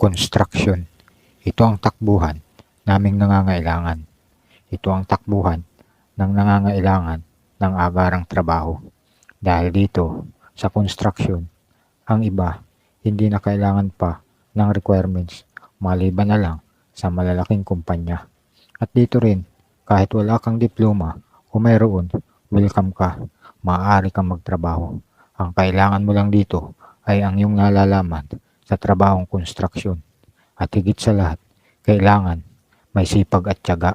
Construction. Ito ang takbuhan naming nangangailangan. Ito ang takbuhan ng nangangailangan ng agarang trabaho. Dahil dito, sa construction, ang iba hindi na kailangan pa ng requirements maliban na lang sa malalaking kumpanya. At dito rin, kahit wala kang diploma o mayroon, welcome ka, maaari kang magtrabaho. Ang kailangan mo lang dito ay ang iyong nalalaman sa trabahong construction. At higit sa lahat, kailangan may sipag at tiyaga.